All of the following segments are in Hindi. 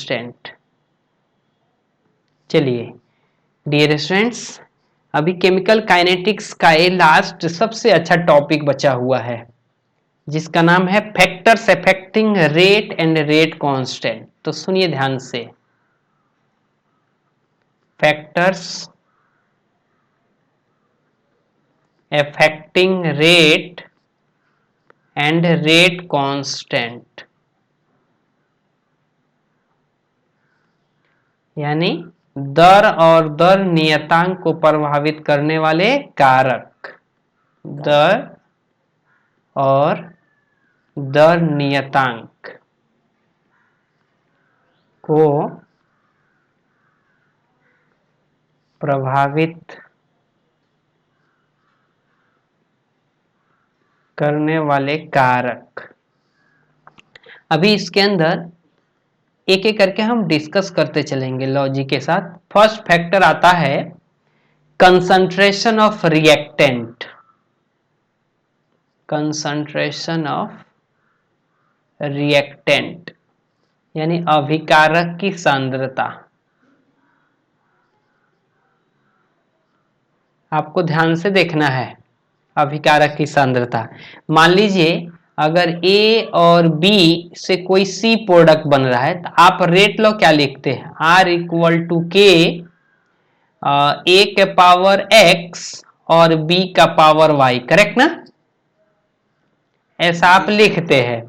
कांस्टेंट। चलिए डियर स्टूडेंट्स, अभी केमिकल काइनेटिक्स का ये लास्ट सबसे अच्छा टॉपिक बचा हुआ है जिसका नाम है factors affecting rate and rate constant. तो सुनिए ध्यान से, factors affecting rate and rate constant, यानी दर और दर नियतांक को प्रभावित करने वाले कारक, दर और दर नियतांक को प्रभावित करने वाले कारक। अभी इसके अंदर एक एक करके हम डिस्कस करते चलेंगे लॉजिक के साथ। फर्स्ट फैक्टर आता है concentration of reactant, concentration of reactant यानी अभिकारक की सांद्रता। आपको ध्यान से देखना है अभिकारक की सांद्रता। मान लीजिए अगर A और B से कोई C प्रोडक्ट बन रहा है तो आप रेट लो क्या लिखते हैं, R equal to K A के पावर X और B का पावर Y, करेक्ट ना? ऐसा आप लिखते हैं।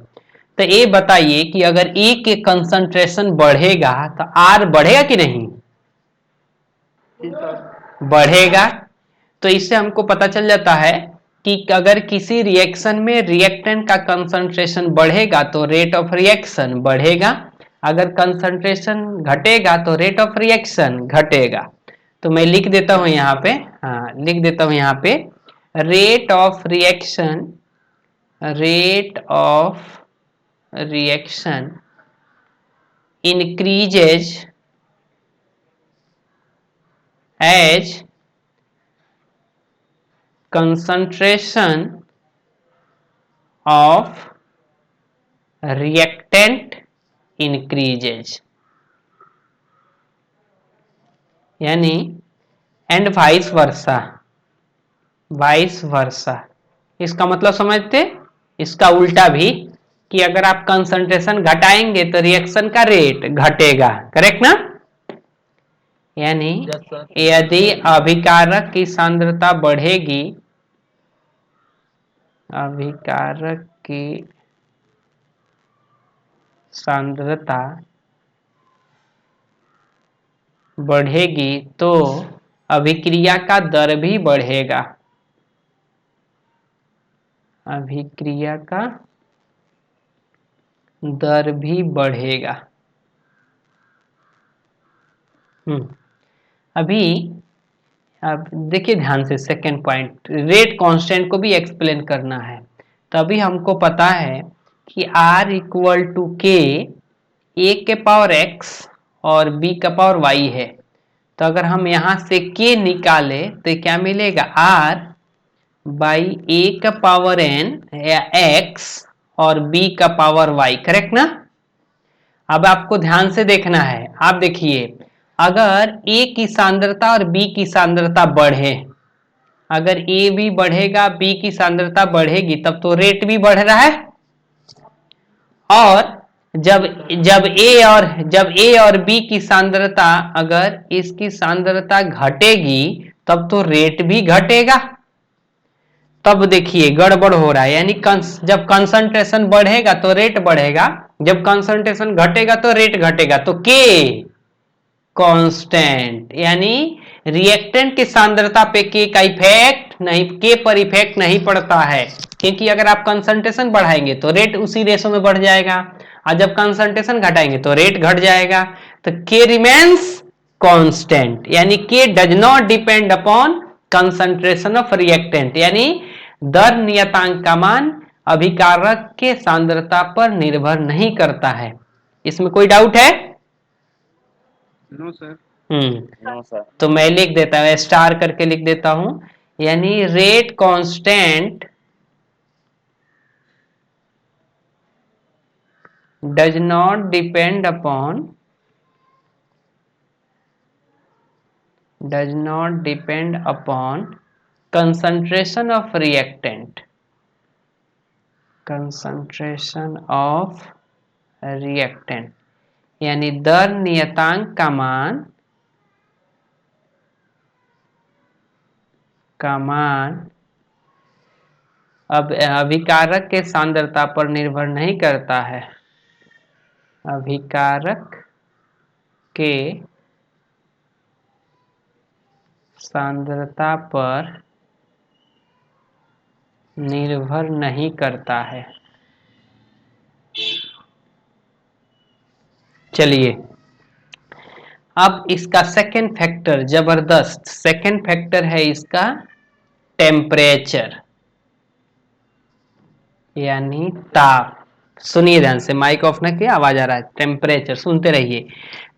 तो ये बताइए कि अगर A के कंसंट्रेशन बढ़ेगा तो R बढ़ेगा कि नहीं? बढ़ेगा। तो इससे हमको पता चल जाता है कि अगर किसी रिएक्शन में रिएक्टेंट का कंसंट्रेशन बढ़ेगा तो रेट ऑफ रिएक्शन बढ़ेगा, अगर कंसंट्रेशन घटेगा तो रेट ऑफ रिएक्शन घटेगा। तो मैं लिख देता हूं यहाँ पे, हाँ लिख देता हूं यहाँ पे, rate of reaction, rate of reaction increases as concentration of reactant increases, यानी and vice versa, vice versa. इसका मतलब समझते, इसका उल्टा भी कि अगर आप कंसंट्रेशन घटाएंगे तो रिएक्शन का रेट घटेगा, करेक्ट ना? यानी यदि अभिकारक की सांद्रता बढ़ेगी, अभिकारक की सांद्रता बढ़ेगी तो अभिक्रिया का दर भी बढ़ेगा, अभिक्रिया का दर भी बढ़ेगा। अभी अब देखिए ध्यान से, सेकेंड पॉइंट, रेट कांस्टेंट को भी एक्सप्लेन करना है। तभी हमको पता है कि R इक्वल टू के A के पावर X और B का पावर Y है। तो अगर हम यहां से K निकाले तो क्या मिलेगा, R बाई A का पावर N या X और B का पावर Y, करेक्ट ना? अब आपको ध्यान से देखना है, आप देखिए अगर A की सांद्रता और B की सांद्रता बढ़े, अगर A भी बढ़ेगा B की सांद्रता बढ़ेगी तब तो रेट भी बढ़ रहा है, और जब A और B की सांद्रता, अगर इसकी सांद्रता घटेगी तब तो रेट भी घटेगा। तब देखिए गड़बड़ हो रहा है, यानी जब कंसंट्रेशन बढ़ेगा तो रेट बढ़ेगा, जब कंसंट्रेशन घटेगा तो रेट घटेगा। तो K कांस्टेंट, यानी रिएक्टेंट की सांद्रता पे K का इफेक्ट नहीं, K पर इफेक्ट नहीं पड़ता है, क्योंकि अगर आप कंसंट्रेशन बढ़ाएंगे तो रेट उसी रेशो में बढ़ जाएगा, और जब कंसंट्रेशन घटाएंगे तो रेट घट जाएगा। तो K रिमेन्स कांस्टेंट, यानी K does not depend upon concentration of reactant, यानी दर नियतांक का मान अभिकारक के सांद्रता पर निर्भर नहीं करता है। इसमें कोई डाउट है? No sir. No sir. तो मैं लिख देता हूं, स्टार करके लिख देता हूं, यानी rate constant does not depend upon does not depend upon concentration of reactant, concentration of reactant, यानी दर नियतांक का मान अब अभिकारक के सांद्रता पर निर्भर नहीं करता है, अभिकारक के सांद्रता पर निर्भर नहीं करता है। चलिए अब इसका सेकंड फैक्टर जबरदस्त, सेकंड फैक्टर है इसका टेम्परेचर यानी ताप। सुनिए ध्यान से, माइक ऑफ ना किया, आवाज आ रहा है, टेम्परेचर सुनते रहिए।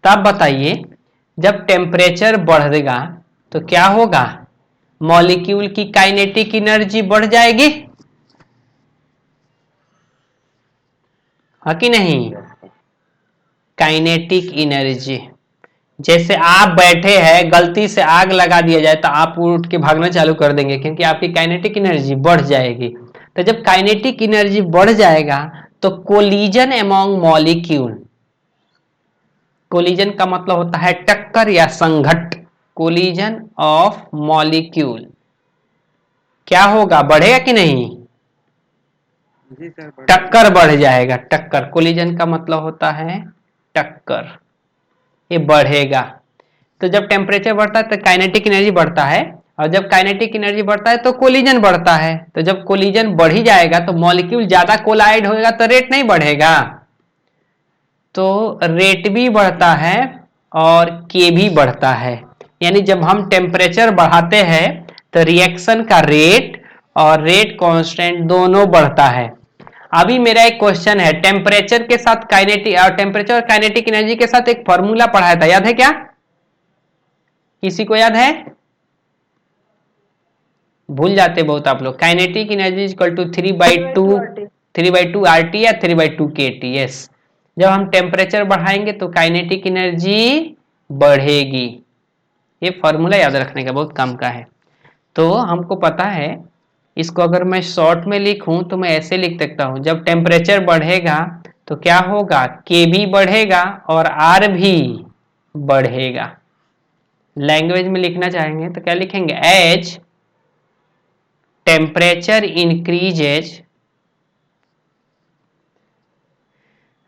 तो आप बताइए जब टेम्परेचर बढ़ेगा तो क्या होगा, मॉलिक्यूल की काइनेटिक एनर्जी बढ़ जाएगी, हाँ कि नहीं? काइनेटिक एनर्जी, जैसे आप बैठे हैं, गलती से आग लगा दिया जाए तो आप उठ के भागना चालू कर देंगे क्योंकि आपकी काइनेटिक एनर्जी बढ़ जाएगी। तो जब काइनेटिक एनर्जी बढ़ जाएगा तो कोलिजन अमॉन्ग मॉलिक्यूल, कोलिजन का मतलब होता है टक्कर या संघट्ट, कोलिजन ऑफ मॉलिक्यूल क्या होगा, बढ़ेगा कि नहीं? जी सर, टक्कर बढ़ जाएगा, टक्कर, कोलिजन का मतलब होता है टक्कर, ये बढ़ेगा। तो जब टेम्परेचर बढ़ता है तो काइनेटिक एनर्जी बढ़ता है, और जब काइनेटिक एनर्जी बढ़ता है तो कोलिजन बढ़ता है। तो जब कोलिजन बढ़ ही जाएगा तो मॉलिक्यूल ज्यादा कोलाइड होएगा तो रेट नहीं बढ़ेगा, तो रेट भी बढ़ता है और के भी बढ़ता है। यानी जब हम टेम्परेचर बढ़ाते हैं तो रिएक्शन का रेट और रेट कांस्टेंट दोनों बढ़ता है। अभी मेरा एक क्वेश्चन है, टेम्परेचर के साथ काइनेटिक और टेम्परेचर और काइनेटिक एनर्जी के साथ एक फॉर्मूला पढ़ाया था, याद है क्या? किसी को याद है? भूल जाते बहुत आप लोग। Kinetic energy equal to 3/2 R T या 3/2 के टी। यस, जब हम टेम्परेचर बढ़ाएंगे तो काइनेटिक एनर्जी बढ़ेगी। ये फॉर्मूला याद रखने का बहुत काम का है। तो हमको पता है, इसको अगर मैं शॉर्ट में लिखूं तो मैं ऐसे लिख सकता हूं, जब टेम्परेचर बढ़ेगा तो क्या होगा, के भी बढ़ेगा और आर भी बढ़ेगा। लैंग्वेज में लिखना चाहेंगे तो क्या लिखेंगे, as temperature increases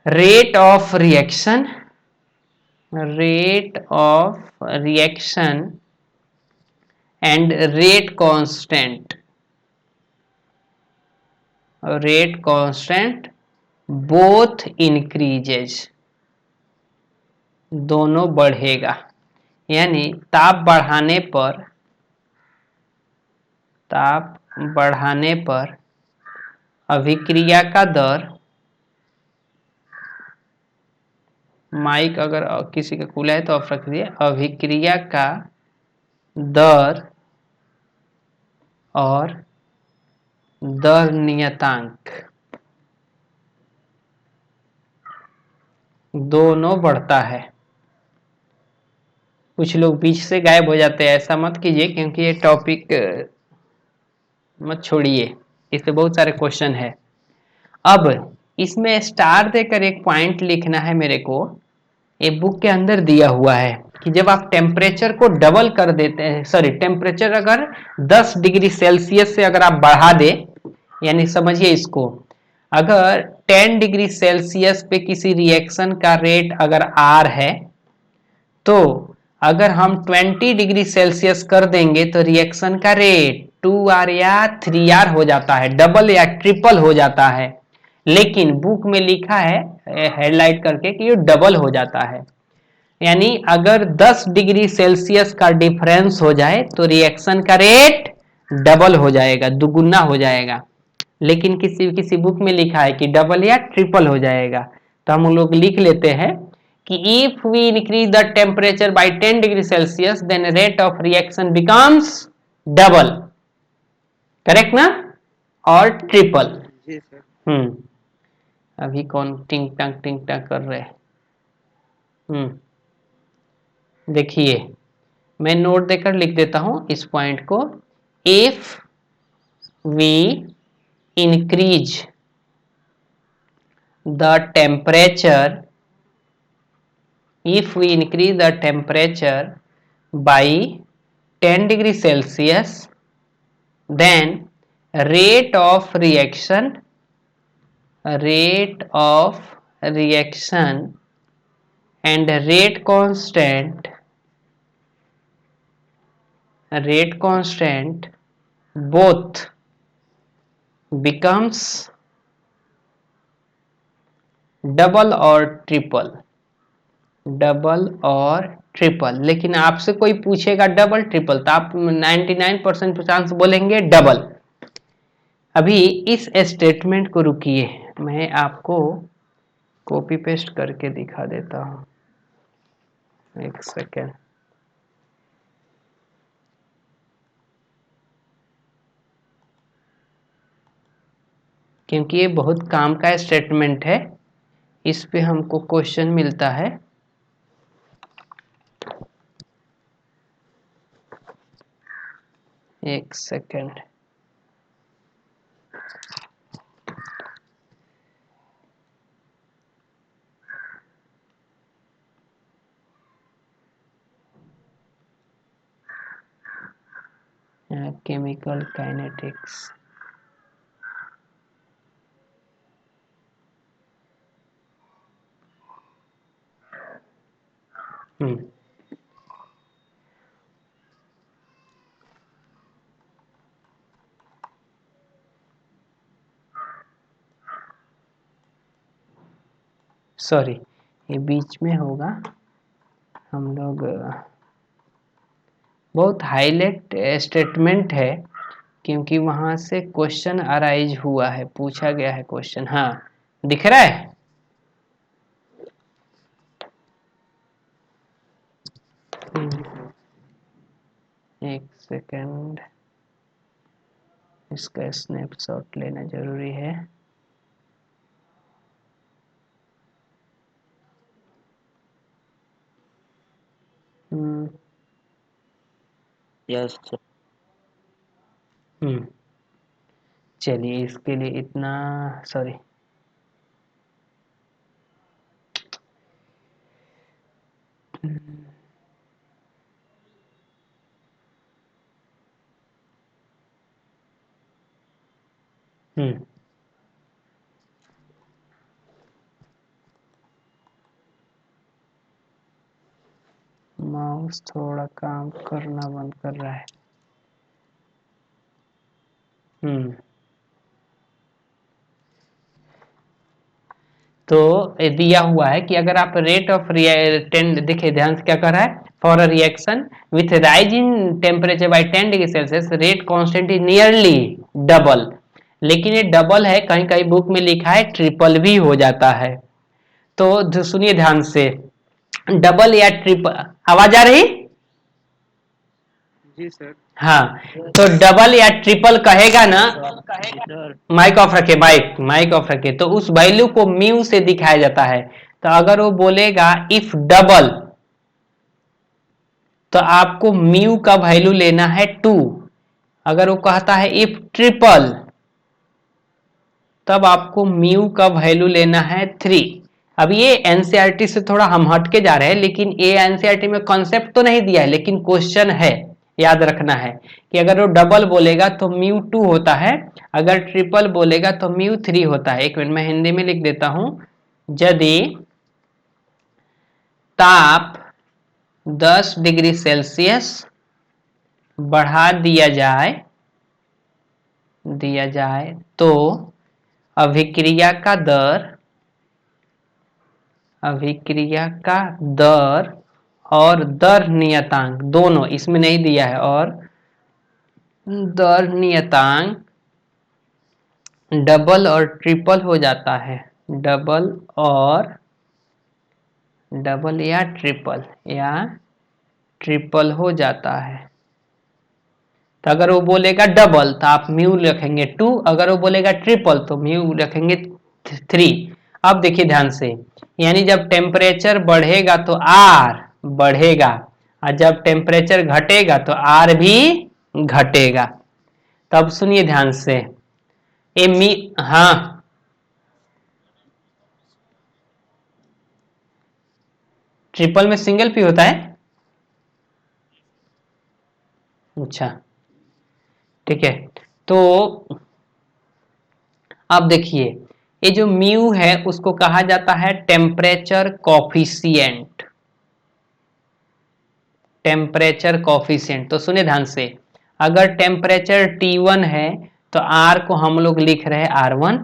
rate of reaction and rate constant both increases, दोनों बढ़ेगा। यानी ताप बढ़ाने पर अभिक्रिया का दर, माइक अगर किसी का खुला है तो ऑफ रख दिए, अभिक्रिया का दर और दर नियतांक दोनों बढ़ता है। कुछ लोग बीच से गायब हो जाते हैं, ऐसा मत कीजिए क्योंकि ये टॉपिक मत छोड़िए, इस पे बहुत सारे क्वेश्चन है। अब इसमें स्टार देकर एक पॉइंट लिखना है मेरे को, ये बुक के अंदर दिया हुआ है कि जब आप टेम्परेचर को डबल कर देते हैं, सॉरी टेम्परेचर अगर 10 डिग्री सेल्सियस से अगर आप बढ़ा दे, यानी समझिए इसको, अगर 10 डिग्री सेल्सियस पे किसी रिएक्शन का रेट अगर आर है, तो अगर हम 20 डिग्री सेल्सियस कर देंगे तो रिएक्शन का रेट 2R या 3R हो जाता है, डबल या ट्रिपल हो जाता है। लेकिन बुक में लिखा है हेडलाइट करके कि ये डबल हो जाता है। यानी अगर 10 डिग्री सेल्सियस का डिफरेंस हो जाए तो रिएक्शन का रेट डबल हो जाएगा, दुगुना हो जाएगा। लेकिन किसी किसी बुक में लिखा है कि डबल या ट्रिपल हो जाएगा। तो हम लोग लिख लेते हैं कि if we increase the temperature by 10 degree Celsius then rate of reaction becomes double, correct ना, और ट्रिपल। जी सर। अभी कौन टिंग टांग कर रहे हैं? देखिए मैं नोट देकर लिख देता हूं इस पॉइंट को। If we increase the temperature, if we increase the temperature by 10 degree Celsius, then rate of reaction and rate constant both becomes double और ट्रिपल। लेकिन आपसे कोई पूछेगा डबल ट्रिपल तो आप 99% चांस बोलेंगे डबल। अभी इस स्टेटमेंट को रुकिए, मैं आपको कॉपी पेस्ट करके दिखा देता हूं, एक सेकेंड। क्योंकि ये बहुत काम का स्टेटमेंट है, इस पे हमको क्वेश्चन मिलता है। एक सेकेंड। केमिकल काइनेटिक्स, सॉरी ये बीच में होगा। हम लोग बहुत हाईलाइट स्टेटमेंट है क्योंकि वहां से क्वेश्चन अराइज हुआ है, पूछा गया है क्वेश्चन। हाँ दिख रहा है। एक सेकेंड, इसका स्नैपशॉट लेना जरूरी है। Yes sir. चलिए इसके लिए इतना, सॉरी माउस थोड़ा काम करना बंद कर रहा है। तो दिया हुआ है कि अगर आप रेट ऑफ रिएक्टेंट, देखिए ध्यान से क्या कर रहा है, for a reaction with rise in temperature by 10 degree Celsius rate constant is nearly double. लेकिन ये डबल है, कहीं कहीं बुक में लिखा है ट्रिपल भी हो जाता है। तो सुनिए ध्यान से, डबल या ट्रिपल, आवाज आ रही? जी सर। हाँ, तो डबल या ट्रिपल कहेगा ना, माइक ऑफ रखे, माइक ऑफ रखे, तो उस वैल्यू को म्यू से दिखाया जाता है। तो अगर वो बोलेगा इफ डबल, तो आपको म्यू का वैल्यू लेना है 2। अगर वो कहता है इफ ट्रिपल, तब आपको म्यू का वैल्यू लेना है 3। अब ये एनसीईआरटी से थोड़ा हम हटके जा रहे हैं, लेकिन ये एनसीईआरटी में कॉन्सेप्ट तो नहीं दिया है, लेकिन क्वेश्चन है, याद रखना है कि अगर वो डबल बोलेगा तो म्यू 2 होता है, अगर ट्रिपल बोलेगा तो म्यू 3 होता है। एक मिनट मैं हिंदी में लिख देता हूं। यदि ताप 10 डिग्री सेल्सियस बढ़ा दिया जाए तो अभिक्रिया का दर और दर नियतांक दोनों, इसमें नहीं दिया है, और दर नियतांक डबल और ट्रिपल हो जाता है, डबल या ट्रिपल हो जाता है। तो अगर वो बोलेगा डबल तो आप म्यू रखेंगे 2, अगर वो बोलेगा ट्रिपल तो म्यू रखेंगे 3। अब देखिए ध्यान से, यानी जब टेम्परेचर बढ़ेगा तो आर बढ़ेगा, और जब टेम्परेचर घटेगा तो आर भी घटेगा। तो अब सुनिए ध्यान से, हाँ ट्रिपल में सिंगल पी होता है। अच्छा ठीक है, तो अब देखिए ये जो म्यू है उसको कहा जाता है टेम्परेचर कॉफिशिएंट। टेम्परेचर कॉफिशिएंट, तो सुनिए ध्यान से, अगर टेम्परेचर T1 है तो R को हम लोग लिख रहे हैं R1,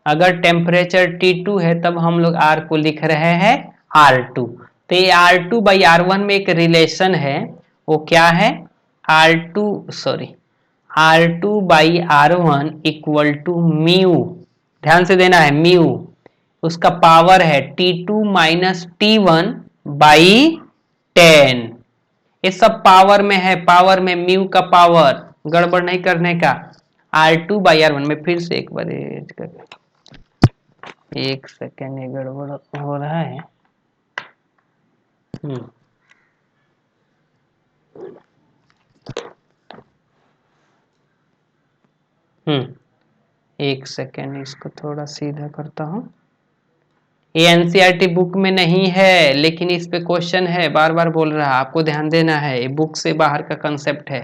अगर टेम्परेचर T2 है तब हम लोग R को लिख रहे हैं R2। तो ये R2 बाई R1 में एक रिलेशन है, वो क्या है, R2 by R1 equal to mu, ध्यान से देना है म्यू, उसका पावर है T2 माइनस T1 बाई 10। ये सब पावर में है, पावर में म्यू का पावर, गड़बड़ नहीं करने का। R2 बाई R1 में फिर से एक बार एक सेकेंड, ये गड़बड़ हो रहा है। एक सेकेंड, इसको थोड़ा सीधा करता हूँ। ये एनसीईआरटी बुक में नहीं है लेकिन इस पे क्वेश्चन है, बार बार बोल रहा, आपको ध्यान देना है, ये बुक से बाहर का कंसेप्ट है।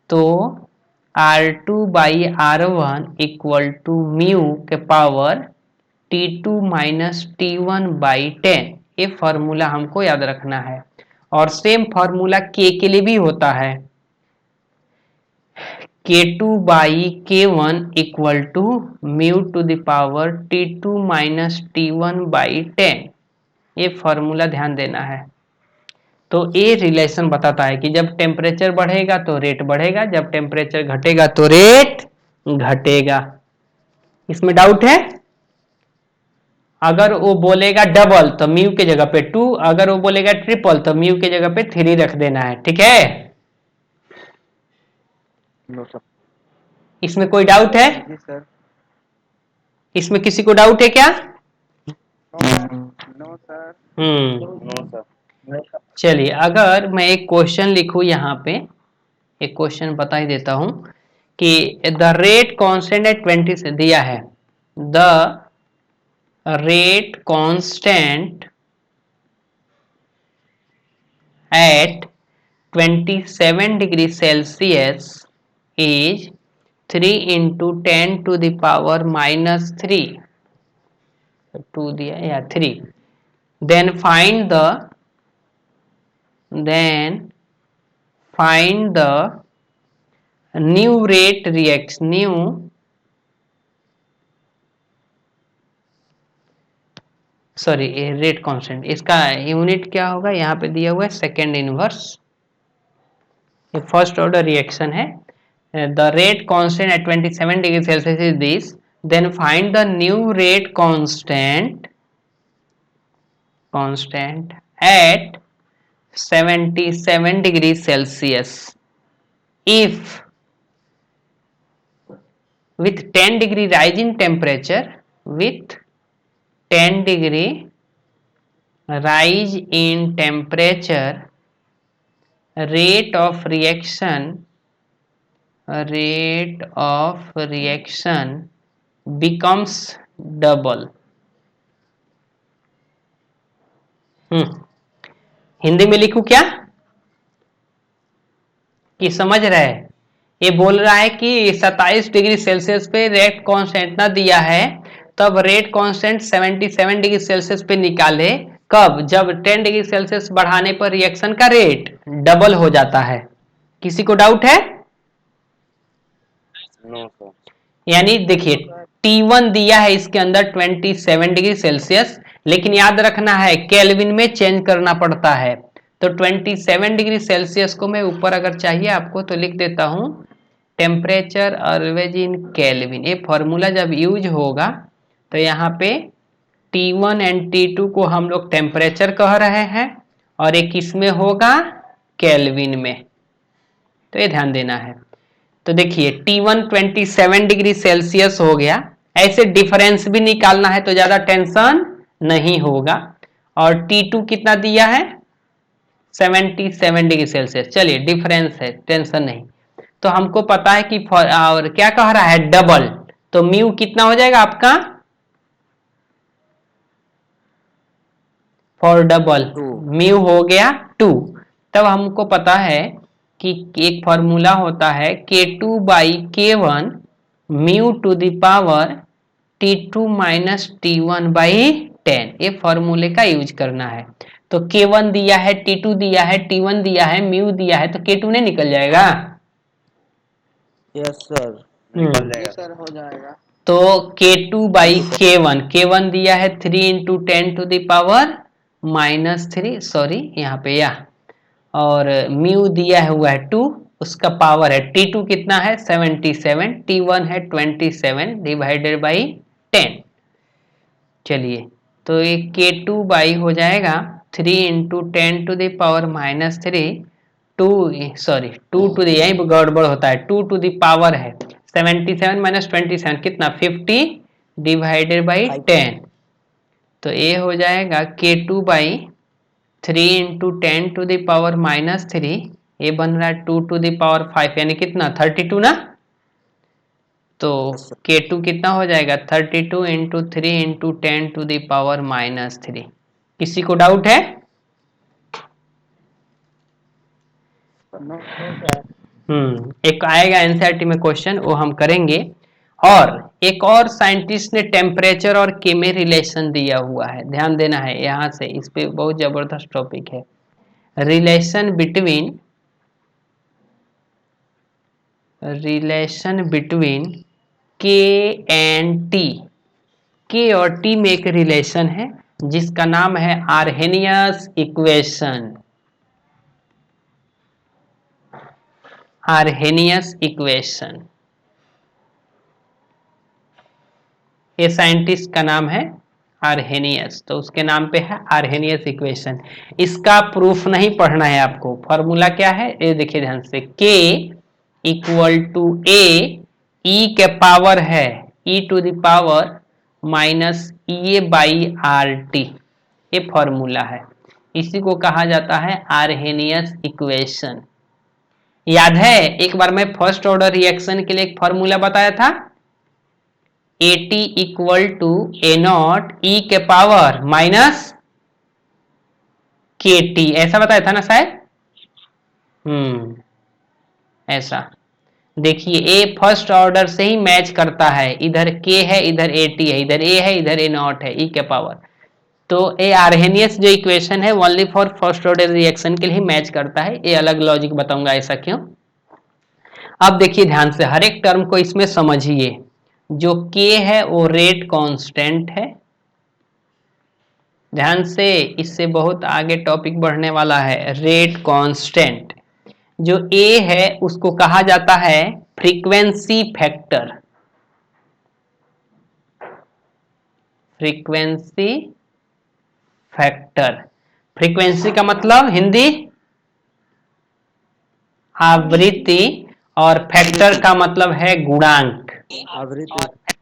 तो R2 by R1 equal to mu के power T2 minus T1 by 10, ये फॉर्मूला हमको याद रखना है। और सेम फॉर्मूला K के लिए भी होता है, K2 by K1 equal to mu to the power T2 minus T1 by 10, ये फॉर्मूला ध्यान देना है। तो ये रिलेशन बताता है कि जब टेम्परेचर बढ़ेगा तो रेट बढ़ेगा, जब टेम्परेचर घटेगा तो रेट घटेगा। इसमें डाउट है? अगर वो बोलेगा डबल तो म्यू के जगह पे 2, अगर वो बोलेगा ट्रिपल तो म्यू के जगह पे 3 रख देना है, ठीक है? No sir. इसमें कोई डाउट है? सर। इसमें किसी को डाउट है क्या? No sir. No sir. चलिए, अगर मैं एक क्वेश्चन लिखूं यहाँ पे, एक क्वेश्चन बता ही देता हूं कि द रेट कांस्टेंट एट 20 से दिया है, the rate constant at 27 degree Celsius is 3 into 10 to the power minus 3, 2 दिया या 3, then find the new rate reaction, new rate constant, इसका यूनिट क्या होगा, यहाँ पे दिया हुआ है सेकेंड इनवर्स, ये फर्स्ट ऑर्डर रिएक्शन है। The rate constant at 27 degree Celsius is this, then find the new rate constant at 77 degree Celsius if with 10 degree rise in temperature, with 10 degree rise in temperature, rate of reaction becomes double। Hindi में लिखूं क्या कि समझ रहे हैं? ये बोल रहा है कि 27 डिग्री सेल्सियस पे रेट कांस्टेंट ना दिया है, तब रेट कांस्टेंट 77 डिग्री सेल्सियस पे निकाले, कब, जब 10 डिग्री सेल्सियस बढ़ाने पर रिएक्शन का रेट डबल हो जाता है। किसी को डाउट है? No sir. यानी देखिए T1 दिया है इसके अंदर 27 डिग्री सेल्सियस, लेकिन याद रखना है केल्विन में चेंज करना पड़ता है। तो 27 डिग्री सेल्सियस को मैं ऊपर अगर चाहिए आपको तो लिख देता हूं टेम्परेचर ऑलवेज इन केल्विन। ये फॉर्मूला जब यूज होगा तो यहाँ पे T1 एंड T2 को हम लोग टेम्परेचर कह रहे हैं और एक किसमें होगा, केल्विन में। तो ये ध्यान देना है। तो देखिए T1 27 डिग्री सेल्सियस हो गया, ऐसे डिफरेंस भी निकालना है तो ज्यादा टेंशन नहीं होगा। और T2 कितना दिया है, 77 डिग्री सेल्सियस। चलिए डिफरेंस है, टेंशन नहीं। तो हमको पता है कि और क्या कह रहा है, डबल। तो म्यू कितना हो जाएगा आपका, फॉर डबल 2 म्यू हो गया 2। तब हमको पता है कि एक फॉर्मूला होता है K2/K1 mu to the power T2 minus T1/10। ये फॉर्मूले का यूज करना है। तो K1 दिया है, T2 दिया है, T1 दिया है, म्यू दिया है, तो K2 नहीं निकल जाएगा। यस सर निकल जाएगा सर हो जाएगा। तो K2/K1, K1 दिया है 3 इंटू 10⁻³ सॉरी यहाँ पे या, और म्यू दिया हुआ है 2, उसका पावर है T2 कितना है 77, T1 है 27 डिवाइडेड बाई 10। चलिए तो ये K2 हो जाएगा 3 इंटू 10⁻³ 2 सॉरी 2 टू द, यही गड़बड़ होता है, 2 टू द पावर है 77 माइनस 27 कितना 50 डिवाइडेड बाई 10। तो ये हो जाएगा K2/3 इंटू 10⁻³ ये बन रहा है 2 टू द पावर 5 यानी कितना 32 ना। तो K2 कितना हो जाएगा 32 इंटू 3 इंटू 10⁻³ किसी को डाउट है? एक आएगा एनसीईआरटी में क्वेश्चन, वो हम करेंगे। और एक और साइंटिस्ट ने टेम्परेचर और के में रिलेशन दिया हुआ है, ध्यान देना है यहाँ से, इस पे बहुत जबरदस्त टॉपिक है। रिलेशन बिटवीन के एंड टी, के और टी में एक रिलेशन है जिसका नाम है आर्हेनियस इक्वेशन। आर्हेनियस इक्वेशन, ये साइंटिस्ट का नाम है आर्हेनियस, तो उसके नाम पे है आर्हेनियस इक्वेशन। इसका प्रूफ नहीं पढ़ना है आपको, फॉर्मूला क्या है ये देखिए ध्यान से, K equal to A E के पावर है E to the power minus EA/RT, ये फॉर्मूला है। इसी को कहा जाता है आर्हेनियस इक्वेशन। याद है एक बार मैं फर्स्ट ऑर्डर रिएक्शन के लिए एक फॉर्मूला बताया था, AT equal to A0 E के पावर माइनस KT, ऐसा बताया था ना शायद। ऐसा देखिए A फर्स्ट ऑर्डर से ही मैच करता है, इधर K है इधर AT है, इधर A है इधर A0 है E के पावर। तो ये आर्हेनियस जो इक्वेशन है only for first order reaction के लिए मैच करता है। ये अलग लॉजिक बताऊंगा ऐसा क्यों। अब देखिए ध्यान से हर एक टर्म को इसमें समझिए। जो K है वो रेट कांस्टेंट है, ध्यान से, इससे बहुत आगे टॉपिक बढ़ने वाला है। Rate constant. जो A है उसको कहा जाता है frequency factor. Frequency factor, frequency का मतलब हिंदी आवृत्ति, और फैक्टर का मतलब है गुणांक, आवृत्ति।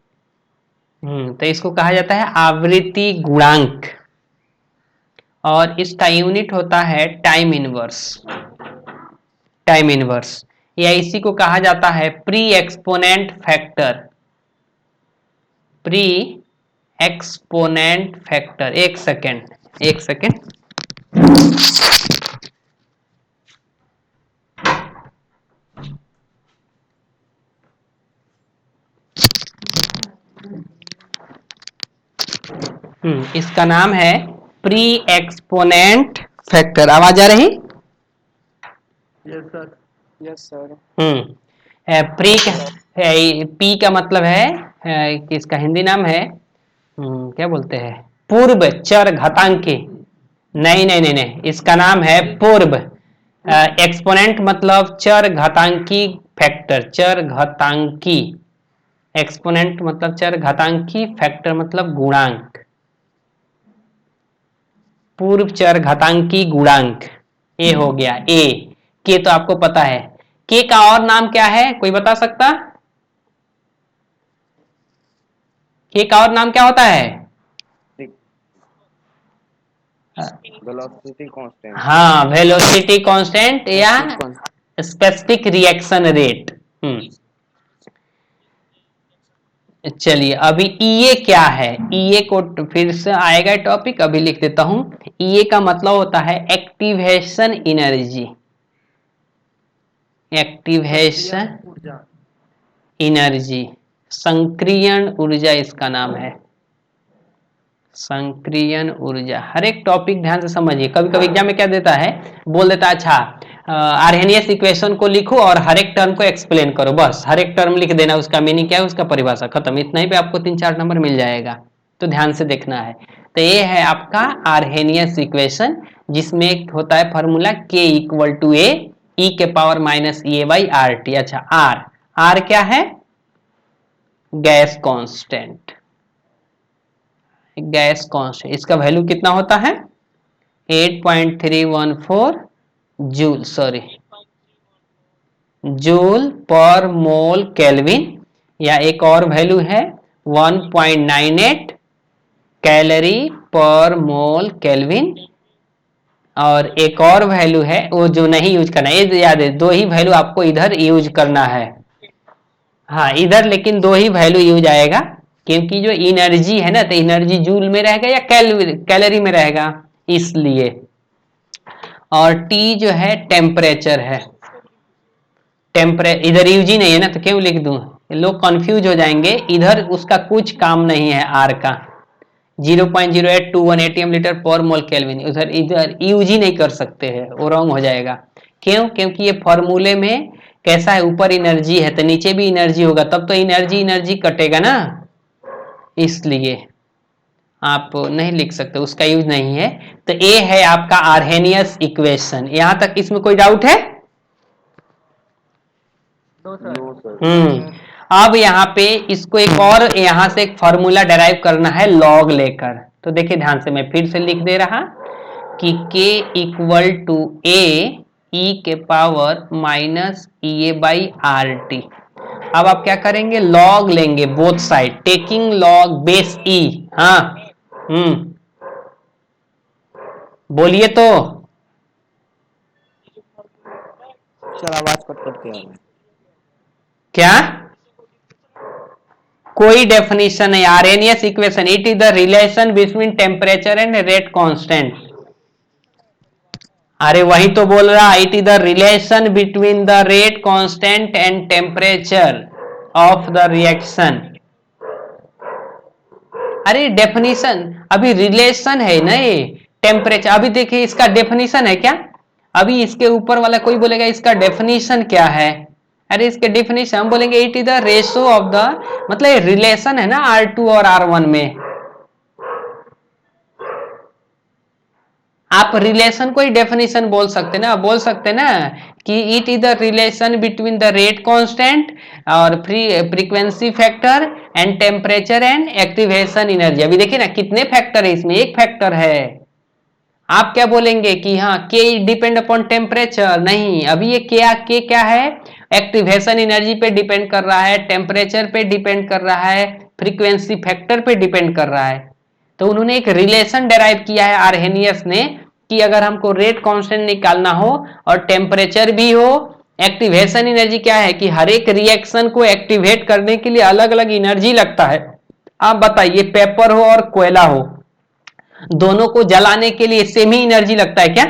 तो इसको कहा जाता है आवृत्ति गुणांक, और इसका यूनिट होता है टाइम इनवर्स। टाइम इनवर्स या इसी को कहा जाता है pre exponent factor. Pre exponent factor, एक सेकेंड। इसका नाम है प्री एक्सपोनेंट फैक्टर। आवाज आ रही? Yes sir. Yes sir. P का मतलब है किसका हिंदी नाम है, क्या बोलते हैं, पूर्व चर घातांकी। नहीं, इसका नाम है पूर्व। एक्सपोनेंट मतलब चर घातांकी फैक्टर, चर घातांकी। एक्सपोनेंट मतलब चर घातांकी, फैक्टर मतलब गुणांक, पूर्व चर घातांकी गुणांक। ए हो गया ए। के तो आपको पता है, के का और नाम क्या है कोई बता सकता? के का और नाम क्या होता है? Velocity constant. हाँ, वेलोसिटी कांस्टेंट या स्पेसिफिक रिएक्शन रेट। चलिए अभी ईए क्या है, ईए को फिर से आएगा टॉपिक, अभी लिख देता हूं। ईए का मतलब होता है एक्टिवेशन एनर्जी, एक्टिवेशन एनर्जी, संक्रियण ऊर्जा इसका नाम है, संक्रियण ऊर्जा। हर एक टॉपिक ध्यान से समझिए, कभी कभी एग्जाम में क्या देता है, बोल देता है अच्छा आर्हेनियस इक्वेशन को लिखो और हर एक टर्म को एक्सप्लेन करो, बस हर एक टर्म लिख देना, उसका मीनिंग क्या है, उसका परिभाषा, खत्म, इतना ही पे आपको 3-4 नंबर मिल जाएगा। तो ध्यान से देखना है। तो ये है आपका आर्हेनियस इक्वेशन, जिसमें एक होता है formula K equal to A E के power minus A by R T. अच्छा आर क्या है, गैस कांस्टेंट, गैस कांस्टेंट, इसका वैल्यू कितना होता है 8.314 जूल, सॉरी जूल पर मोल केल्विन, या एक और वैल्यू है 1.98 कैलोरी पर मोल केल्विन, और एक और वैल्यू है वो जो नहीं यूज करना, ये याद है, दो ही वैल्यू आपको इधर यूज करना है। हाँ इधर लेकिन दो ही वैल्यू यूज आएगा, क्योंकि जो एनर्जी है ना, तो एनर्जी जूल में रहेगा या कैलोरी में रहेगा, इसलिए। और टी जो है टेम्परेचर है, इधर यूज ही नहीं है ना, तो क्यों लिख दूं, लोग कंफ्यूज हो जाएंगे, इधर उसका कुछ काम नहीं है आर का, 0.0821 एटीएम लीटर पर मोल केल्विन, उधर इधर यूज ही नहीं कर सकते हैं, वो रॉन्ग हो जाएगा। क्यों, क्योंकि ये फॉर्मूले में कैसा है, ऊपर एनर्जी है तो नीचे भी एनर्जी होगा, तब तो एनर्जी कटेगा ना, इसलिए आप नहीं लिख सकते, उसका यूज नहीं है। तो ये है आपका आर्हेनियस इक्वेशन। यहां तक इसमें कोई डाउट है? अब यहाँ पे इसको एक और यहां से एक फॉर्मूला डेराइव करना है लॉग लेकर, तो देखिए ध्यान से, मैं फिर से लिख दे रहा कि K equal to A E के power minus E A by R T. अब आप क्या करेंगे, लॉग लेंगे both side, taking log base E. हाँ बोलिए तो, सर आवाज कट कट के आ रहा है। क्या कोई डेफिनेशन है, Arrhenius equation, it is the relation between temperature and rate constant. अरे वही तो बोल रहा, it is the relation between the rate constant and temperature of the reaction. अरे डेफिनेशन, अभी रिलेशन है ना ये, टेम्परेचर, अभी देखिए इसका डेफिनेशन है क्या, अभी इसके ऊपर वाला कोई बोलेगा इसका डेफिनेशन क्या है, अरे इसके डेफिनेशन हम बोलेंगे it is the ratio of the, मतलब रिलेशन है ना R2 और R1 में, आप रिलेशन को ही डेफिनेशन बोल सकते ना, बोल सकते ना कि it is the relation between the rate constant और frequency factor and temperature and activation energy. अभी देखिए ना कितने फैक्टर है इसमें, एक फैक्टर है। आप क्या बोलेंगे कि हाँ के डिपेंड अपॉन टेम्परेचर, नहीं, अभी ये के क्या है, एक्टिवेशन एनर्जी पे डिपेंड कर रहा है, टेम्परेचर पे डिपेंड कर रहा है, फ्रीक्वेंसी फैक्टर पे डिपेंड कर रहा है। तो उन्होंने एक रिलेशन डेराइव किया है आर्हेनियस ने, कि अगर हमको रेट कांस्टेंट निकालना हो और टेम्परेचर भी हो, एक्टिवेशन एनर्जी क्या है कि हर एक रिएक्शन को एक्टिवेट करने के लिए अलग अलग एनर्जी लगता है। आप बताइए पेपर हो और कोयला हो, दोनों को जलाने के लिए सेम ही एनर्जी लगता है क्या,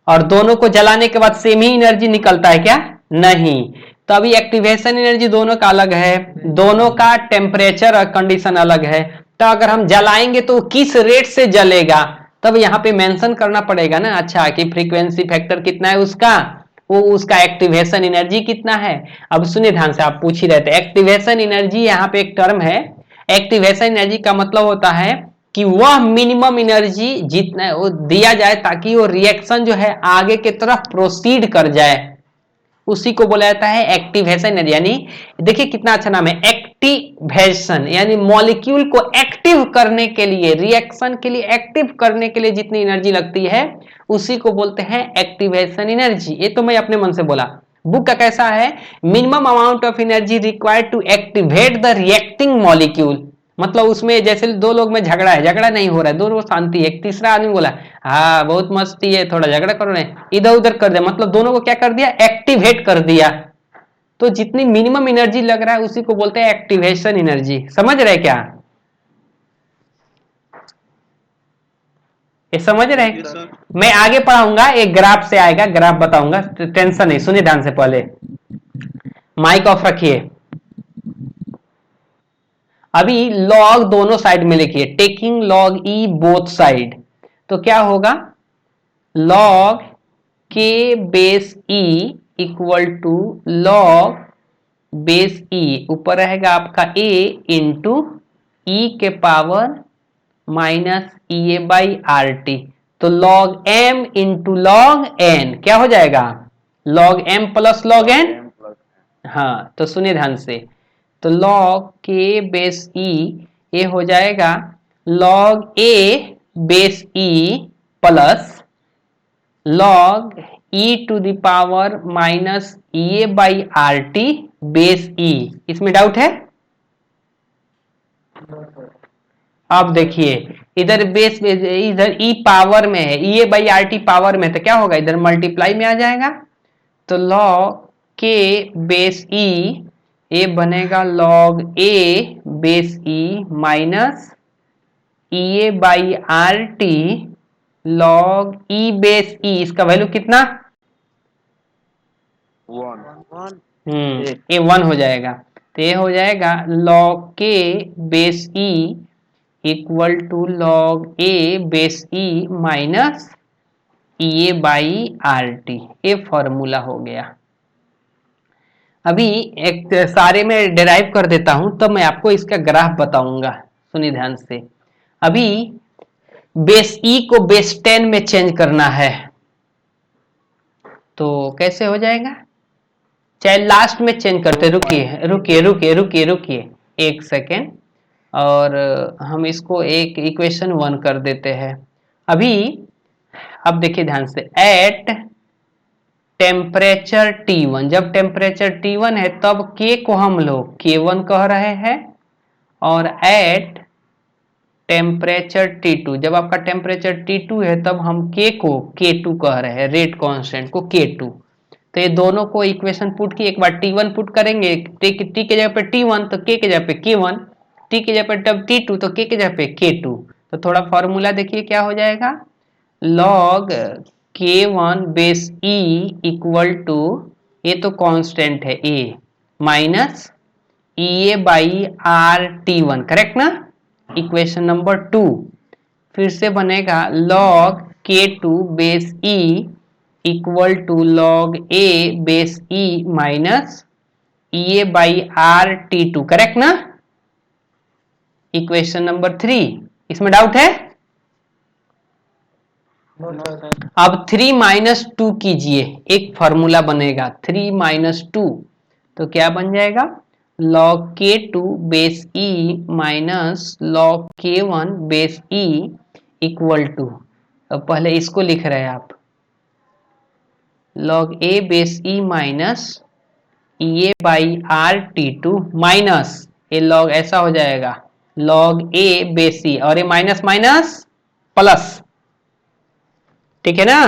और दोनों को जलाने के बाद सेम ही एनर्जी निकलता है क्या, नहीं। तो अभी एक्टिवेशन एनर्जी दोनों का अलग है, दोनों का टेम्परेचर और कंडीशन अलग है, तो अगर हम जलाएंगे तो किस रेट से जलेगा, तब यहाँ पे मेंशन करना पड़ेगा ना, अच्छा कि फ्रीक्वेंसी फैक्टर कितना है उसका, वो उसका एक्टिवेशन एनर्जी कितना है। अब सुनिए ध्यान से, आप पूछ ही रहे थे एक्टिवेशन एनर्जी, यहाँ पे एक टर्म है, एक्टिवेशन एनर्जी का मतलब होता है कि वह मिनिमम एनर्जी जितना वो दिया जाए ताकि वो रिएक्शन जो है आगे की तरफ प्रोसीड कर जाए, उसी को बोला जाता है एक्टिवेशन एनर्जी। यानी देखिए कितना अच्छा नाम है, एक्टिवेशन, यानी मॉलिक्यूल को एक्टिव करने के लिए, रिएक्शन के लिए एक्टिव करने के लिए जितनी एनर्जी लगती है उसी को बोलते हैं एक्टिवेशन एनर्जी। ये तो मैं अपने मन से बोला, बुक का कैसा है, minimum amount of energy required to activate the reacting molecule, मतलब उसमें जैसे दो लोग में झगड़ा है, झगड़ा नहीं हो रहा है, दोनों को शांति है। एक तीसरा आदमी बोला हाँ बहुत मस्ती है, थोड़ा झगड़ा करो नहीं, इधर उधर कर दिया, मतलब दोनों को क्या कर दिया, एक्टिवेट कर दिया। तो जितनी मिनिमम एनर्जी लग रहा है उसी को बोलते हैं एक्टिवेशन एनर्जी। समझ रहे क्या? ये समझ रहे हैं? मैं आगे पढ़ाऊंगा, एक ग्राफ से आएगा, ग्राफ बताऊंगा, टेंशन नहीं, सुनिए ध्यान से। पहले माइक ऑफ रखिए। अभी लॉग दोनों साइड में लिखिए, taking log e both side, तो क्या होगा, लॉग के base E equal to log base e, ऊपर रहेगा आपका ए इंटू ई के power minus E A by R T. तो log M into log N क्या हो जाएगा, log M plus log N. हाँ तो सुनिए ध्यान से, तो लॉग के बेस ई ये हो जाएगा log A base e plus log e to the power minus E A by R T base e. इसमें डाउट है? अब देखिए इधर बेस, इधर ई पावर में है, ई A by R T power में, तो क्या होगा, इधर मल्टीप्लाई में आ जाएगा। तो लॉग के बेस ई ये बनेगा log A base E minus E A by R T log e base e, इसका वैल्यू कितना, ये 1 हो जाएगा। तो ये हो जाएगा लॉग के base E equal to log A base E minus E A by R T, ये फॉर्मूला हो गया। अभी एक सारे में डिराइव कर देता हूं, तब मैं आपको इसका ग्राफ बताऊंगा, सुनिए ध्यान से। अभी बेस ई को बेस 10 में चेंज करना है, तो कैसे हो जाएगा, चाहे लास्ट में चेंज करते, रुकिए रुकिए रुकिए रुकिए रुकिए एक सेकेंड, और हम इसको एक इक्वेशन 1 कर देते हैं अभी। अब देखिए ध्यान से, एट टेम्परेचर T1, जब टेम्परेचर T1 है तब K को हम लोग K1 कह रहे हैं, और एट टेम्परेचर T2, जब आपका टेम्परेचर T2 है तब हम K को K2 कह रहे हैं, रेट कांस्टेंट को K2। तो ये दोनों को इक्वेशन पुट की, एक बार T1 पुट करेंगे, T के जगह पे T1 तो K के जगह पे K1, T के जगह पे तब T2 तो K के जगह पे K2। तो थोड़ा फॉर्मूला देखिए क्या हो जाएगा, log K1 base E equal to, ये तो कांस्टेंट है A, minus E A by R T1, correct ना, इक्वेशन नंबर 2। फिर से बनेगा log K2 base E equal to log A base E minus E A by R T2, correct ना, इक्वेशन नंबर 3। इसमें डाउट है? अब 3 माइनस 2 कीजिए, एक फॉर्मूला बनेगा 3 माइनस 2, तो क्या बन जाएगा, log K2 base E minus log K1 base E equal to, अब पहले इसको लिख रहे हैं आप, log A base E minus E A by R T2 minus, ये लॉग ऐसा हो जाएगा लॉग A बेस E, और ये माइनस माइनस प्लस, ठीक है ना,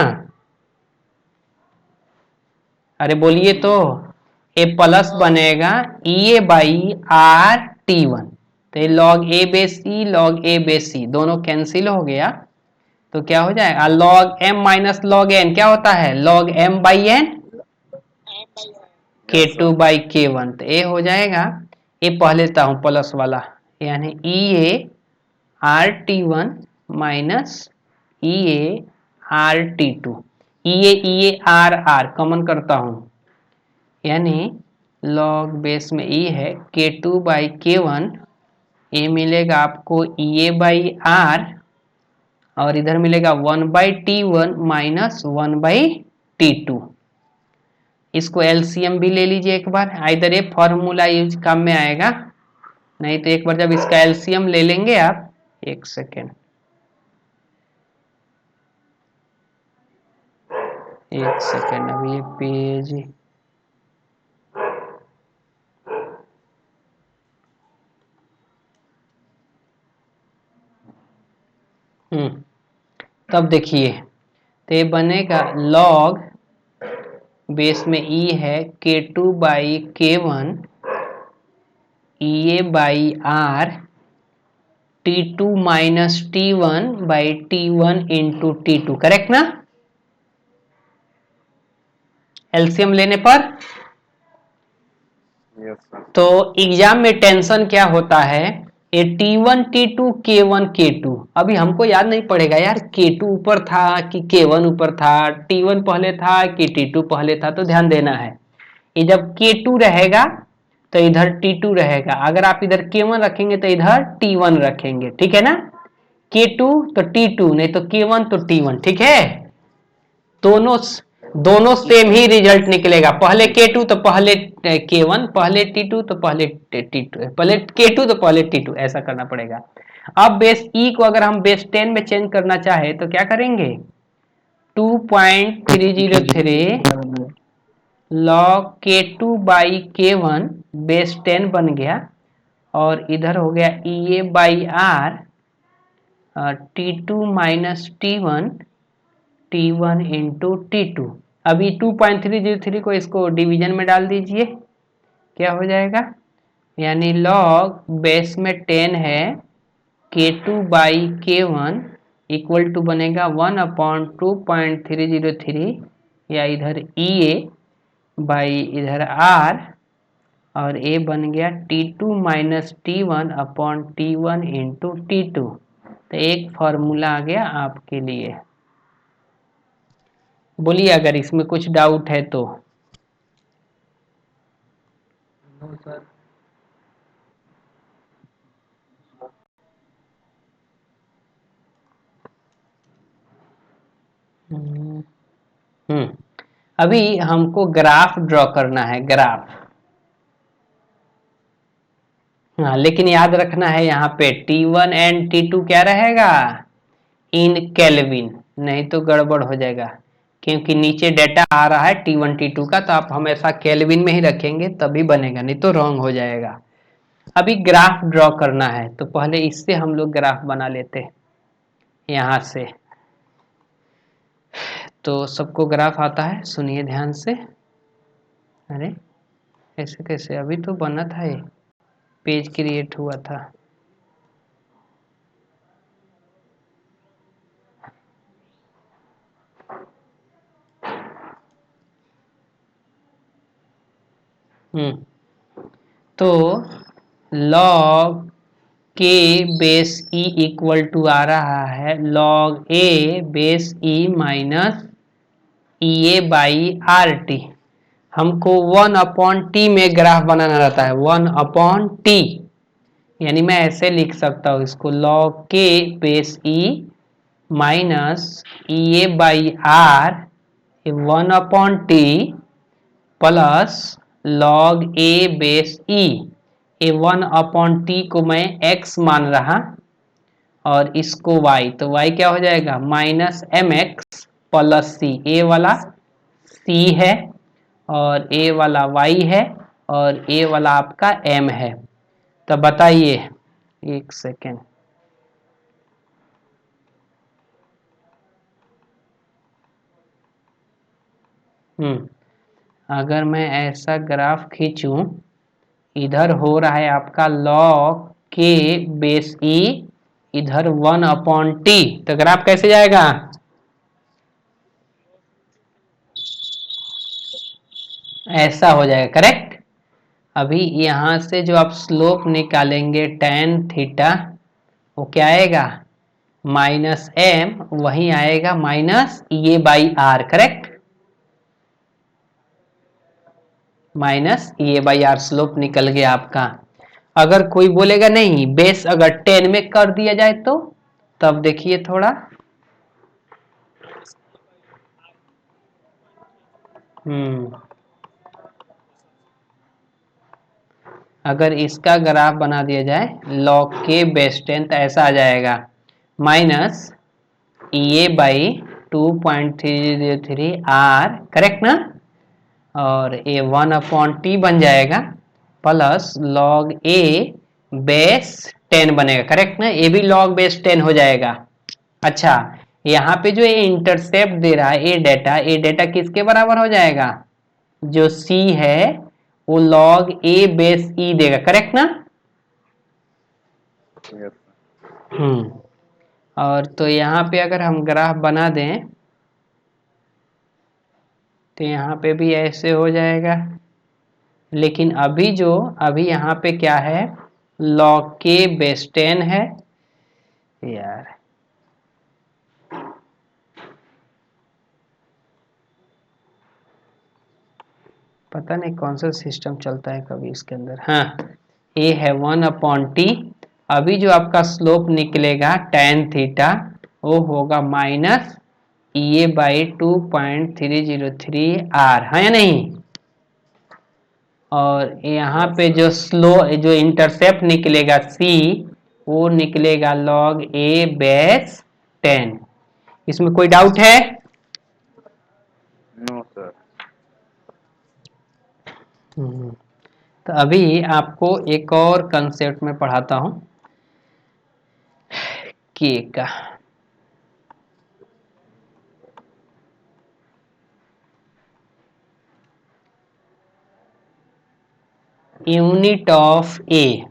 अरे बोलिए तो, ए प्लस बनेगा ई ए बाई आर T1, तो ये log A base E log A base C दोनों कैंसिल हो गया, तो क्या हो जाएगा, log M minus log N क्या होता है, log M by N K2 by K1, तो ये हो जाएगा, ये पढ़ लेता हूं प्लस वाला, यानी E A R T1 minus E A R T2, E A R R common करता हूं, यानी लॉग बेस में ई है K2 बाई K1, ये मिलेगा आपको ई ए बाई आर, और इधर मिलेगा 1 by T1 minus 1 by T2। इसको एलसीएम भी ले लीजिए एक बार, इधर ये फॉर्मूला यूज काम में आएगा, नहीं तो एक बार जब इसका एलसीएम ले लेंगे आप, एक सेकेंड, एक सेकेंड, अभी ये पेज, तब देखिए, तो ये बनेगा लॉग बेस में ई है K2 by K1 EA by R T2 minus T1 by T1 into T2, correct ना? एलसीएम लेने पर यस सर। तो एग्जाम में टेंशन क्या होता है, ये T1 T2 K1 K2, अभी हमको याद नहीं पड़ेगा यार K2 ऊपर था कि K1 ऊपर था, T1 पहले था कि T2 पहले था। तो ध्यान देना है, ये जब K2 रहेगा तो इधर T2 रहेगा, अगर आप इधर K1 रखेंगे तो इधर T1 रखेंगे, ठीक है ना? K2 तो T2, नहीं तो K1 तो T1, ठीक है? दोनों दोनों सेम ही रिजल्ट निकलेगा, पहले K2 तो पहले K1, पहले T2 तो पहले T2, पहले K2 तो पहले T2, ऐसा करना पड़ेगा। अब बेस E को अगर हम बेस 10 में चेंज करना चाहे तो क्या करेंगे, 2.303 log K2 by K1 base 10 बन गया, और इधर हो गया EA by R T2 minus T1 T1 into T2। अभी 2.303 को इसको डिवीजन में डाल दीजिए, क्या हो जाएगा, यानी लॉग बेस में 10 है K2 by K1 equal to बनेगा 1/2.303, या इधर EA बाई इधर R, और A बन गया T2 minus T1 upon T1 into T2। तो एक फॉर्मूला आ गया आपके लिए। बोलिए अगर इसमें कुछ डाउट है तो। No sir. अभी हमको ग्राफ ड्रॉ करना है, ग्राफ। हाँ, लेकिन याद रखना है यहाँ पे T1 एंड T2 क्या रहेगा, इन केल्विन, नहीं तो गड़बड़ हो जाएगा, क्योंकि नीचे डेटा आ रहा है T1 T2 का, तो आप हमेशा केल्विन में ही रखेंगे तभी बनेगा, नहीं तो रॉन्ग हो जाएगा। अभी ग्राफ ड्रॉ करना है तो पहले इससे हम लोग ग्राफ बना लेते हैं, यहाँ से। तो सबको ग्राफ आता है, सुनिए ध्यान से। अरे ऐसे कैसे, अभी तो बना था, ये पेज क्रिएट हुआ था। तो log k base e equal to आ रहा है log a base e minus E A by R T. हमको 1/t में ग्राफ बनाना रहता है, 1/t, यानी मैं ऐसे लिख सकता हूँ इसको, log k base e minus E A by R 1/t plus log a base e, ये 1/t को मैं x मान रहा, और इसको y, तो y क्या हो जाएगा, minus mx plus c। a वाला c है और a वाला y है और a वाला आपका m है। तो बताइए, एक सेकेंड, अगर मैं ऐसा ग्राफ खींचूं, इधर हो रहा है आपका log k बेस e, इधर 1/t, तो ग्राफ कैसे जाएगा, ऐसा हो जाएगा, करेक्ट। अभी यहां से जो आप स्लोप निकालेंगे tan थीटा, वो क्या आएगा, माइनस m, वही आएगा minus A by R, correct, minus A by R slope निकल गया आपका। अगर कोई बोलेगा नहीं बेस अगर 10 में कर दिया जाए तो, तब देखिए थोड़ा, अगर इसका ग्राफ बना दिया जाए log के बेस 10, तो ऐसा आ जाएगा, minus E A by 2.303 R, correct ना, और ये 1/t बन जाएगा, प्लस log a बेस 10 बनेगा, करेक्ट ना, ये भी log बेस 10 हो जाएगा। अच्छा, यहाँ पे जो ये इंटरसेप्ट दे रहा है ए डेटा किसके बराबर हो जाएगा, जो सी है वो लॉग ए बेस ई देगा, करेक्ट ना। यस। और तो यहाँ पे अगर हम ग्राफ बना दें तो यहाँ पे भी ऐसे हो जाएगा, लेकिन अभी यहाँ पे क्या है, लॉग के बेस 10 है यार, पता नहीं कौन सा सिस्टम चलता है कभी इसके अंदर। हाँ, ए है 1/t। अभी जो आपका स्लोप निकलेगा tan थीटा वो होगा माइनस ए बाई 2.303 आर, है या नहीं। और यहाँ पे जो इंटरसेप्ट निकलेगा सी वो निकलेगा लॉग ए बेस 10। इसमें कोई डाउट है। No sir. तो अभी आपको एक और कंसेप्ट में पढ़ाता हूं के का। यूनिट ऑफ ए,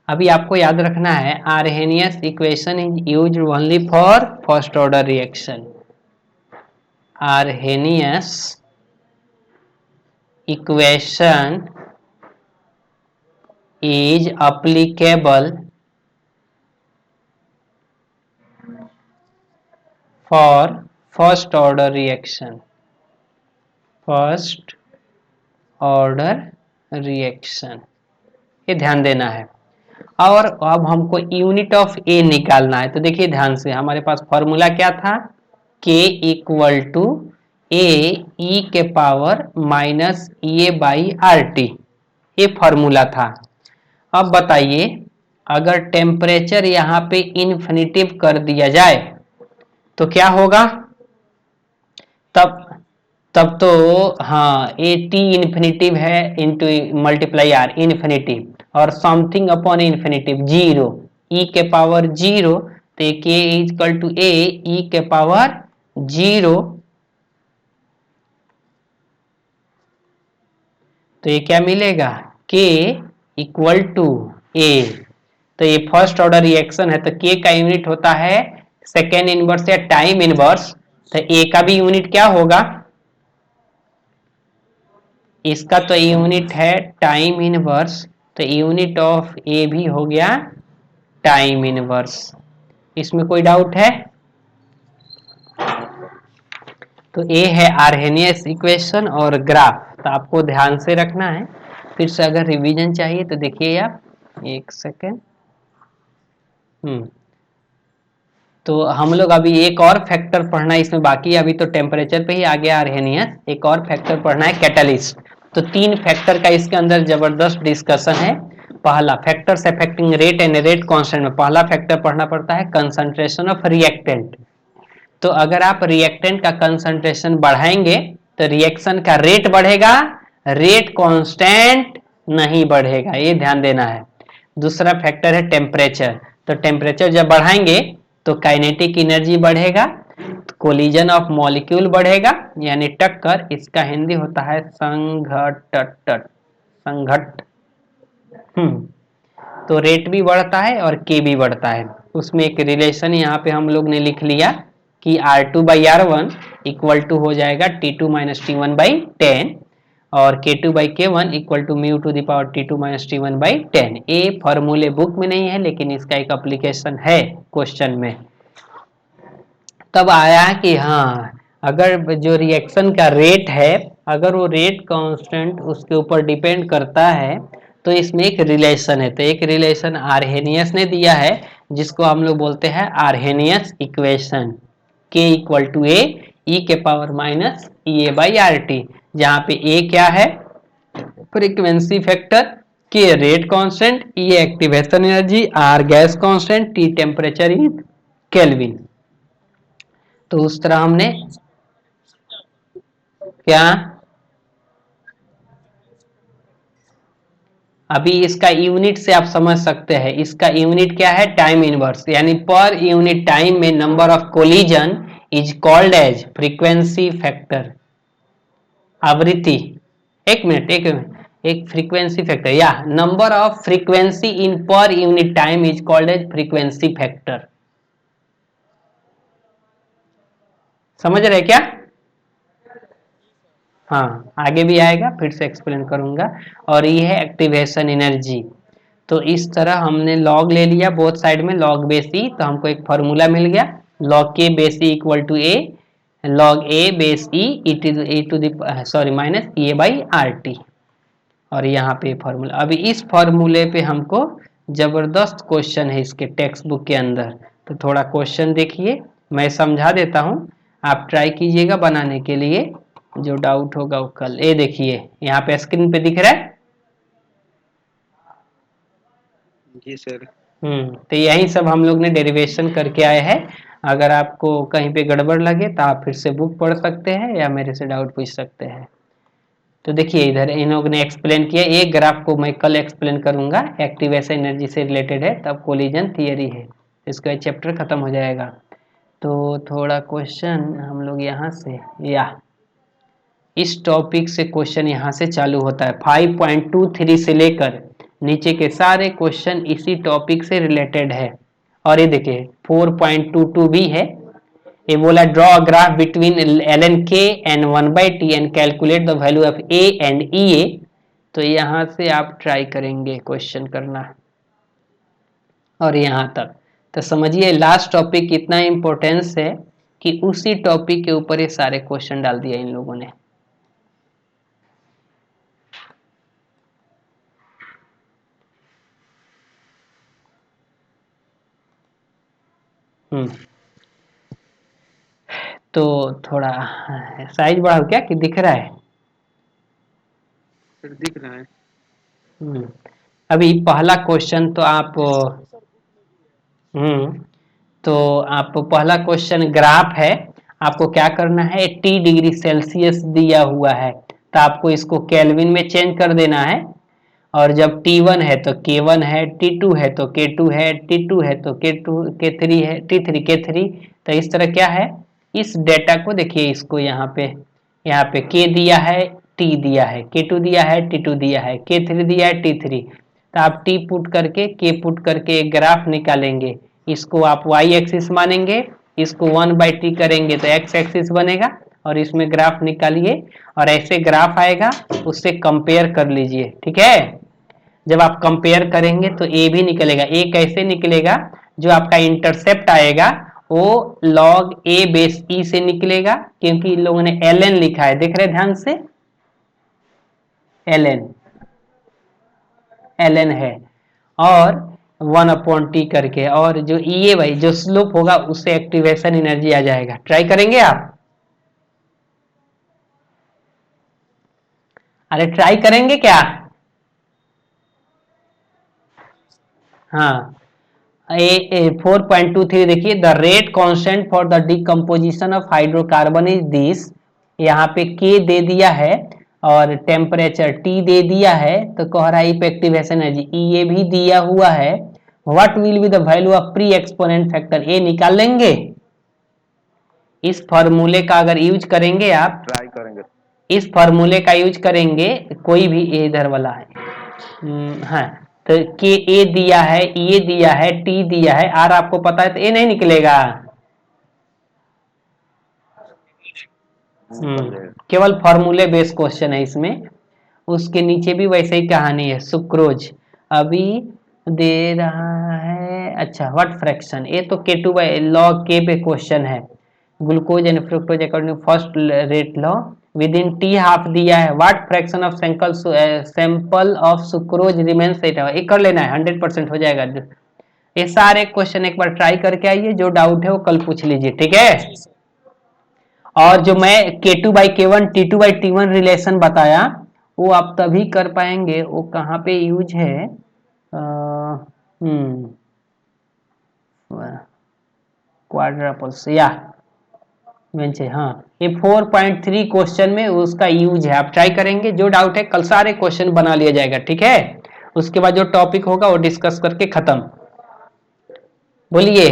अभी आपको याद रखना है Arrhenius equation is use only for first order reaction. Arrhenius equation is applicable for first order reaction, first order reaction, ये ध्यान देना है। और अब हमको यूनिट ऑफ ए निकालना है। तो देखिए ध्यान से, हमारे पास फॉर्मूला क्या था, k equal to A E के power minus A by R T, ये फॉर्मूला था। अब बताइए अगर टेम्परेचर यहाँ पे इन्फिनिटिव कर दिया जाए तो क्या होगा, तब तब तो हाँ ए टी इन्फिनिटिव है इंटू मल्टीप्लाई आर इन्फिनिटिव और समथिंग अपॉन इन्फिनिटिव जीरो, ई के पावर जीरो, तो के इक्वल टू ए ई के पावर जीरो। तो ये क्या मिलेगा, के इक्वल टू ए। तो ये फर्स्ट ऑर्डर रिएक्शन है तो के का यूनिट होता है सेकेंड इनवर्स या टाइम इनवर्स। तो ए का भी यूनिट क्या होगा, इसका तो यूनिट है टाइम इनवर्स, तो यूनिट ऑफ ए भी हो गया टाइम इनवर्स। इसमें कोई डाउट है। तो ए है आर्हेनियस इक्वेशन और ग्राफ, तो आपको ध्यान से रखना है। फिर से अगर रिवीजन चाहिए तो देखिए आप, एक सेकेंड। तो हम लोग अभी एक और फैक्टर पढ़ना है इसमें बाकी, अभी तो टेम्परेचर पे ही आ गया आर्हेनियस, एक और फैक्टर पढ़ना है कैटलिस्ट। तो 3 फैक्टर का इसके अंदर जबरदस्त डिस्कशन है। पहला factors affecting rate and rate constant में पहला फैक्टर पढ़ना पड़ता है कंसंट्रेशन ऑफ रिएक्टेंट। तो अगर आप रिएक्टेंट का कंसंट्रेशन बढ़ाएंगे तो रिएक्शन का रेट बढ़ेगा, रेट कांस्टेंट नहीं बढ़ेगा, ये ध्यान देना है। दूसरा फैक्टर है टेम्परेचर, तो टेम्परेचर जब बढ़ाएंगे तो काइनेटिक एनर्जी बढ़ेगा, कोलिजन ऑफ मॉलिक्यूल बढ़ेगा यानी टक्कर, इसका हिंदी होता है संघट्ट, संघट्ट। तो रेट भी बढ़ता है और के भी बढ़ता है। उसमें एक रिलेशन यहाँ पे हम लोग ने लिख लिया कि R2/R1 इक्वल टू हो जाएगा T2 माइनस T1/10 और K2/K1 equal to mu to the power T2 minus T1/10। ये फॉर्मूले बुक में नहीं है लेकिन इसका एक एप्लीकेशन है क्वेश्चन में। तब आया कि हाँ, अगर जो रिएक्शन का रेट है अगर वो रेट कांस्टेंट उसके ऊपर डिपेंड करता है तो इसमें एक रिलेशन है। तो एक रिलेशन आर्हेनियस ने दिया है जिसको हम लोग बोलते हैं Arrhenius equation, K equal to A E के power minus A by R T, जहाँ पे ए क्या है frequency factor, K rate constant, E activation energy, R gas constant, T temperature in Kelvin. तो उस तरह हमने क्या, अभी इसका यूनिट से आप समझ सकते हैं, इसका यूनिट क्या है, टाइम इनवर्स, यानी पर यूनिट टाइम में number of collision is called as frequency factor, आवृत्ति, एक फ्रीक्वेंसी फैक्टर या number of frequency in per unit time is called as frequency factor. समझ रहे क्या? हाँ, आगे भी आएगा, फिर से एक्सप्लेन करूंगा। और ये है एक्टिवेशन एनर्जी। तो इस तरह हमने लॉग ले लिया बोथ साइड में, लॉग बेस ई, तो हमको एक फॉर्मूला मिल गया, लॉग के base E equal to A log A base E E to the sorry minus A by R T. और यहाँ पे फॉर्मूला, अभी इस फॉर्मूले पे हमको जबरदस्त क्वेश्चन है इसके टेक्स्ट बुक के अंदर। तो थोड़ा क्वेश्चन देखिए, मैं समझा देता हूँ, आप ट्राई कीजिएगा बनाने के लिए, जो डाउट होगा वो कल। ये देखिए यहाँ पे स्क्रीन पे दिख रहा है। जी सर। तो यही सब हम लोग ने डेरिवेशन करके आए हैं। अगर आपको कहीं पे गड़बड़ लगे तो आप फिर से बुक पढ़ सकते हैं या मेरे से डाउट पूछ सकते हैं। तो देखिए इधर इन लोगों ने एक्सप्लेन किया, एक ग्राफ को मैं कल एक्सप्लेन करूंगा, एक्टिवेशन एनर्जी से रिलेटेड है, तब कोलिजन थियरी है, इसका चैप्टर खत्म हो जाएगा। तो थोड़ा क्वेश्चन हम लोग यहाँ से, या इस टॉपिक से क्वेश्चन यहाँ से चालू होता है, 5.23 से लेकर नीचे के सारे क्वेश्चन इसी टॉपिक से रिलेटेड है। और ये देखिए 4.22 भी है, ये बोला draw a graph between L N K and 1/t and calculate the value of A and E A. तो यहाँ से आप ट्राई करेंगे क्वेश्चन करना और यहाँ तक। तो समझिए लास्ट टॉपिक कितना इंपॉर्टेंस है कि उसी टॉपिक के ऊपर ये सारे क्वेश्चन डाल दिया इन लोगों ने। तो थोड़ा साइज बढ़ाओ क्या कि दिख रहा है? सर दिख रहा है। अभी पहला क्वेश्चन तो आप तो आप पहला क्वेश्चन ग्राफ है, आपको क्या करना है, टी डिग्री सेल्सियस दिया हुआ है तो आपको इसको केल्विन में चेंज कर देना है। और जब T1 है तो K1 है, T2 है तो K2 है, T2 है तो K2 K3 है, T3 K3। तो इस तरह क्या है, इस डेटा को देखिए, इसको यहाँ पे K दिया है, T दिया है, K2 दिया है, T2 दिया है, K3 दिया है, T3। तो आप T पुट करके K पुट करके एक ग्राफ निकालेंगे, इसको आप y एक्सिस मानेंगे, इसको 1/t करेंगे तो x एक्सिस बनेगा, और इसमें ग्राफ निकालिए और ऐसे ग्राफ आएगा, उससे कंपेयर कर लीजिए। ठीक है, जब आप कंपेयर करेंगे तो ए भी निकलेगा। ए कैसे निकलेगा, जो आपका इंटरसेप्ट आएगा वो लॉग ए बेस ई से निकलेगा, क्योंकि इन लोगों ने एल एन लिखा है, देख रहे ध्यान से, एल एन है, और 1/t करके, और जो ई ए भाई जो स्लोप होगा उससे एक्टिवेशन एनर्जी आ जाएगा। ट्राई करेंगे आप? अरे ट्राई करेंगे क्या? हाँ, 4.23 देखिए, the rate constant for the decomposition of hydrocarbon is this. यहाँ पे के दे दिया है और टेम्परेचर टी दे दिया है, तो कह रहा है इफेक्टिवेशन एनर्जी ई ए भी दिया हुआ है। What will be the value of pre exponent factor A, निकाल लेंगे। इस फॉर्मूले का अगर यूज करेंगे आप, ट्राई करेंगे। इस फॉर्मूले का यूज करेंगे, कोई भी इधर वाला है, हाँ, तो के ए दिया है, ए दिया है, टी दिया है, आर आपको पता है तो ए नहीं निकलेगा। केवल फॉर्मूले बेस्ड क्वेश्चन है इसमें। उसके नीचे भी वैसे ही कहानी है, सुक्रोज अभी दे रहा है। अच्छा, व्हाट फ्रैक्शन, ये तो K2 बाई लॉग के पे क्वेश्चन है। Glucose and fructose according first rate law with in T half दिया है, what fraction of sample of sucrose remains, ये कर लेना है, 100% हो जाएगा। ये सारे क्वेश्चन एक बार ट्राई करके आइए, जो डाउट है वो कल पूछ लीजिए। ठीक है, और जो मैं K2/K1 T2/T1 रिलेशन बताया वो आप तभी कर पाएंगे, वो कहाँ पे यूज है, क्वाड्रपल्स या हाँ, ये 4.3 क्वेश्चन में उसका यूज है, आप ट्राई करेंगे, जो डाउट है कल सारे क्वेश्चन बना लिया जाएगा। ठीक है, उसके बाद जो टॉपिक होगा वो डिस्कस करके खत्म। बोलिए।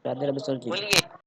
राधे राधे सर जी।